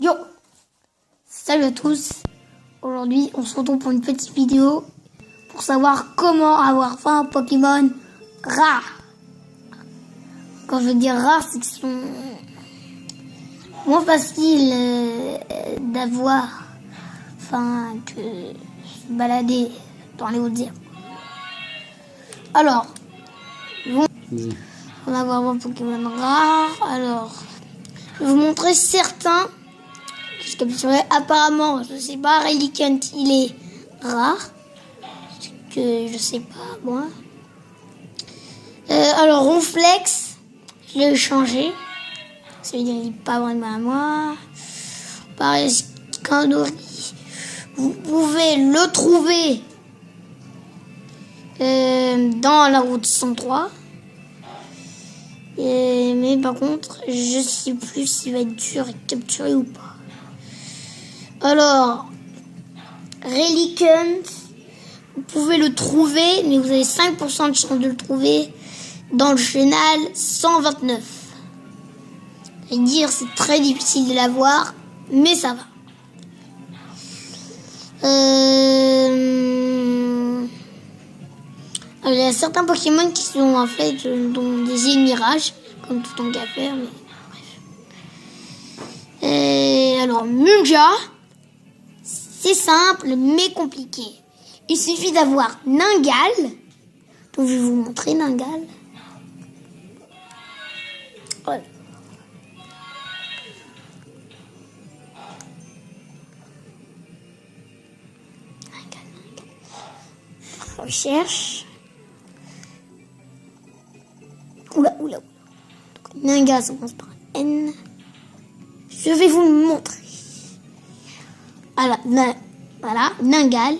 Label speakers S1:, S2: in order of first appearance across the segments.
S1: Yo! Salut à tous! Aujourd'hui, on se retrouve pour une petite vidéo pour savoir comment avoir 20 Pokémon rares. Quand je veux dire rares, c'est qu'ils sont moins faciles d'avoir, que se balader dans les hautes herbes. Alors, on va avoir 20 Pokémon rares. Alors, je vais vous montrer certains que je capturerai. Apparemment, je sais pas, Relicanth, il est rare. Que je sais pas, moi. Alors, Ronflex, je l'ai changé. Ça veut dire qu'il n'est pas vraiment à moi. Pareil, Scandori, vous pouvez le trouver dans la route 103. Mais par contre, je sais plus s'il va être dur à capturer ou pas. Alors, Relicanth, vous pouvez le trouver, mais vous avez 5% de chance de le trouver dans le chenal 129. C'est-à-dire, c'est très difficile de l'avoir, mais ça va. Alors, il y a certains Pokémon qui sont en fait dont des îles mirages, comme tout en café, mais bref. Alors, Munja, c'est simple mais compliqué. Il suffit d'avoir Ningal. Donc, je vais vous montrer Ningal. Voilà. On recherche. Oula. Ningal, ça commence par N. Je vais vous le montrer. Voilà, Ningal.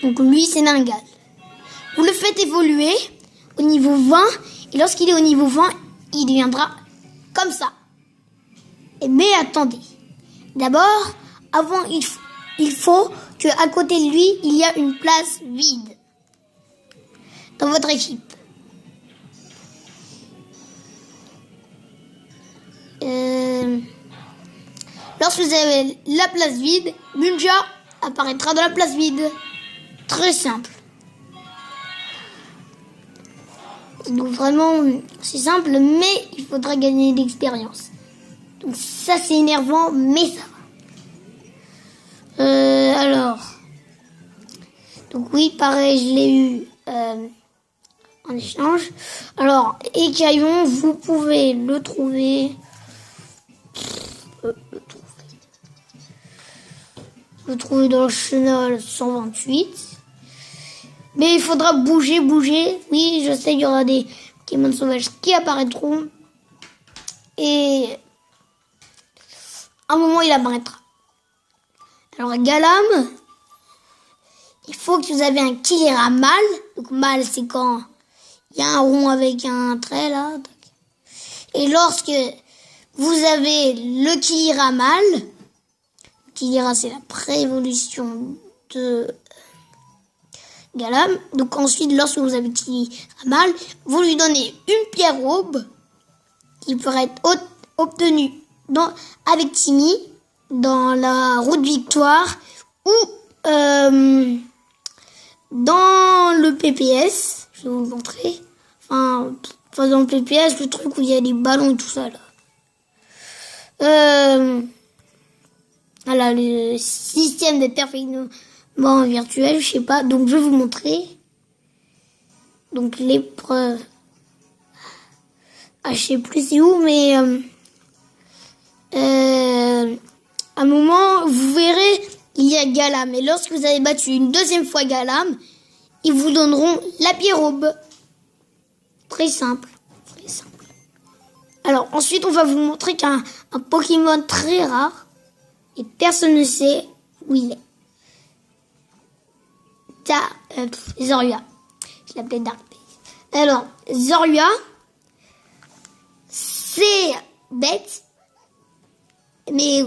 S1: Donc lui, c'est Ningal. Vous le faites évoluer au niveau 20. Et lorsqu'il est au niveau 20, il deviendra comme ça. Mais attendez. D'abord, avant, il faut qu'à côté de lui, il y a une place vide dans votre équipe. Lorsque vous avez la place vide, Munja apparaîtra dans la place vide. Très simple. Donc vraiment, c'est simple, mais il faudra gagner d'expérience. Donc ça, c'est énervant, mais ça va. Alors, donc oui, pareil, je l'ai eu en échange. Alors, Écaillon, vous pouvez le trouver. Le trouver dans le chenal 128. Mais il faudra bouger. Oui, je sais, il y aura des Pokémon sauvages qui apparaîtront. Et à un moment, il apparaîtra. Alors, Galam, il faut que vous avez un Killera mâle. Donc, mâle, c'est quand il y a un rond avec un trait, là. Et lorsque vous avez le Killera mâle, Killera, c'est la préévolution de Galam. Donc ensuite, lorsque vous avez Killera mâle, vous lui donnez une pierre aube qui pourrait être obtenue avec Timmy dans la route Victoire ou dans le PPS. Je vais vous montrer. Enfin, dans le PPS, le truc où il y a des ballons et tout ça là. Voilà, le système de perfectionnement virtuel, je sais pas. Donc, je vais vous montrer. Donc, l'épreuve. Je sais plus c'est où, mais à un moment, vous verrez, il y a Galam. Et lorsque vous avez battu une deuxième fois Galam, ils vous donneront la pierre aube. Très simple. Alors, ensuite, on va vous montrer qu'un Pokémon très rare. Et personne ne sait où il est. Zorua. Je l'appelais Dark Base. Alors, Zorua, c'est bête. Mais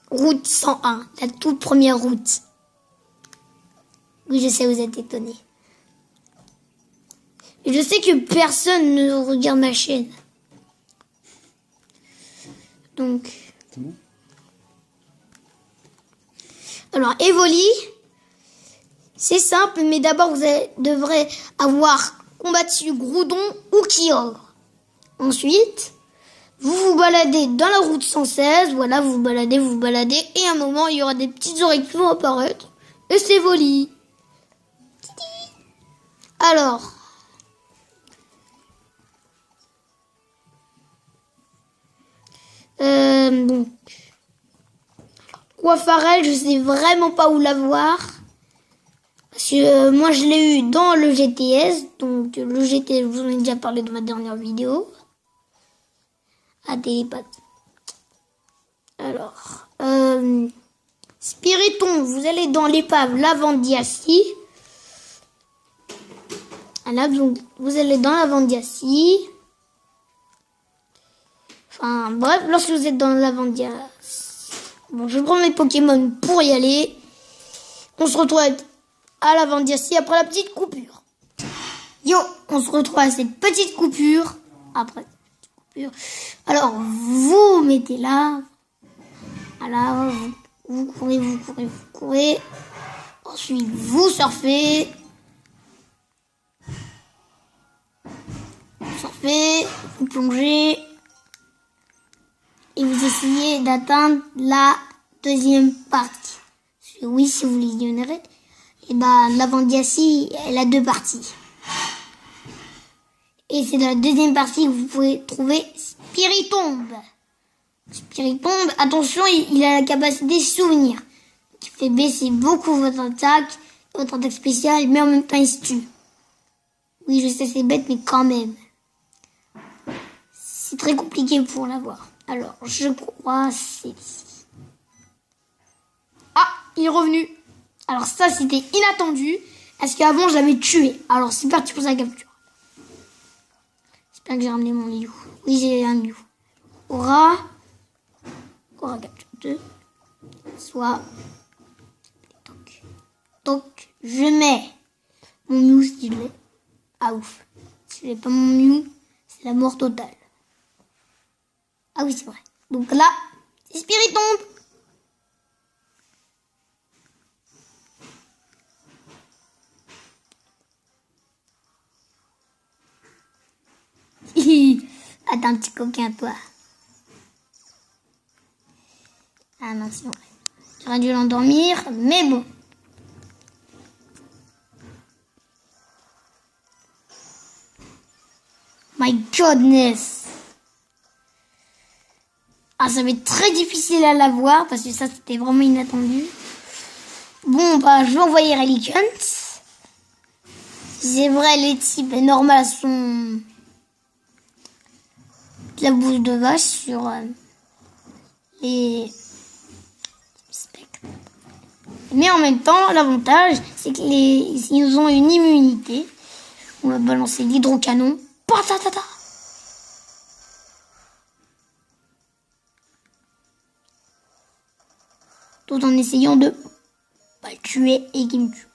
S1: route 101, la toute première route. Oui, je sais, vous êtes étonnés. Et je sais que personne ne regarde ma chaîne. Donc,
S2: C'est bon.
S1: alors, Evoli, c'est simple, mais d'abord, vous devrez avoir combattu Groudon ou Kyogre. Ensuite, vous vous baladez dans la route 116, voilà, vous vous baladez, et à un moment, il y aura des petites oreilles qui vont apparaître, et c'est Evoli. Alors, donc, Aquafarel, je sais vraiment pas où la voir. Parce que moi, je l'ai eu dans le GTS. Donc, le GTS, je vous en ai déjà parlé dans ma dernière vidéo. À Télépathe. Alors, Spiriton, vous allez dans l'épave Lavandiacie. Là, donc, vous allez dans Lavandiacie. Enfin, bref, lorsque vous êtes dans Lavandiacie. Bon, je prends mes Pokémon pour y aller. On se retrouve à Lavandiacie après la petite coupure. Yo, on se retrouve à cette petite coupure. Après cette petite coupure. Alors, vous mettez là. Voilà, vous courez. Ensuite, vous surfez. Vous plongez. Et vous essayez d'atteindre la deuxième partie. Parce que oui, si vous l'ignorez, et ben, Lavandiacie, elle a deux parties. Et c'est dans la deuxième partie que vous pouvez trouver Spiritomb. Spiritomb, attention, il a la capacité souvenir, qui fait baisser beaucoup votre attaque spéciale, mais en même temps il se tue. Oui, je sais, c'est bête, mais quand même. C'est très compliqué pour l'avoir. Alors, je crois c'est ici. Ah, il est revenu. Alors ça, c'était inattendu, parce qu'avant, je l'avais tué. Alors, c'est parti pour sa capture. J'espère que j'ai ramené mon Mew. Oui, j'ai un Mew. Aura capture 2. Soit. Donc, je mets mon Mew si je l'ai. Ah ouf. Si je n'ai pas mon Mew, c'est la mort totale. Ah oui, c'est vrai. Donc là, c'est Spiritomb. Attends, petit coquin, toi. Ah non, c'est vrai. J'aurais dû l'endormir, mais bon. My goodness. Ah, ça va être très difficile à l'avoir, parce que ça, c'était vraiment inattendu. Bon, bah, je vais envoyer Reliquant. C'est vrai, les types normales sont de la bouse de vache sur les spectres. Mais en même temps, l'avantage, c'est qu'ils ont une immunité. On va balancer l'hydrocanon. Patatata. Tout en essayant de pas le tuer et qu'il me tue.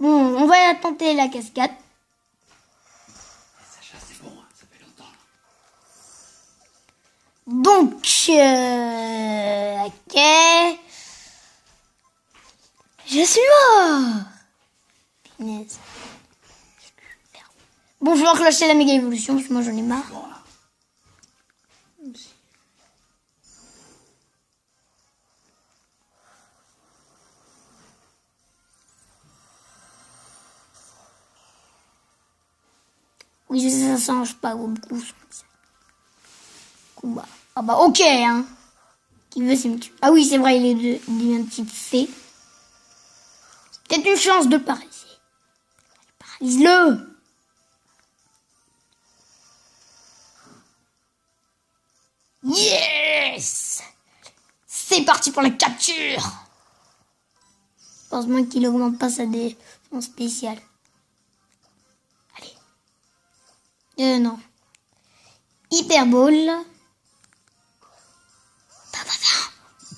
S1: Bon, on va tenter la cascade.
S2: Sacha, c'est bon, ça fait longtemps.
S1: Donc, ok. Je suis mort. Punaise. Bon, je vais enclencher la méga évolution parce que moi j'en ai marre.
S2: Bon, là.
S1: Oui, je sais, ça change pas beaucoup. Bah. Ah bah ok, hein. Qui veut, c'est me tuer. Ah oui, c'est vrai, il est un type C. C'est peut-être une chance de le paralyser. Paralyse-le. Yes. C'est parti pour la capture. Heureusement qu'il augmente pas sa défense spéciale. Allez. Non. Hyperball.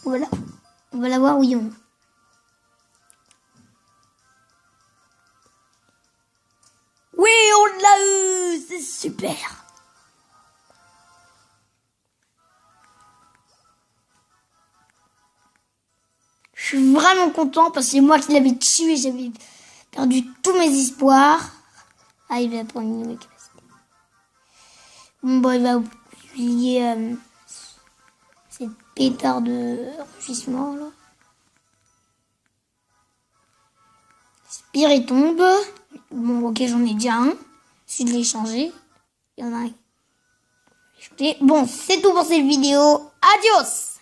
S1: Voilà. On va la voir, oui ou non. Oui, on l'a eu. C'est super. suis vraiment content parce que c'est moi qui l'avais tué. J'avais perdu tous mes espoirs. Ah, il va prendre une nouvelle capacité. Bon, bah, il va oublier cette pétard de rugissement, là. Spire, il tombe. Bon, ok, j'en ai déjà un. Si je l'ai changé. Il y en a un. Bon, c'est tout pour cette vidéo. Adios!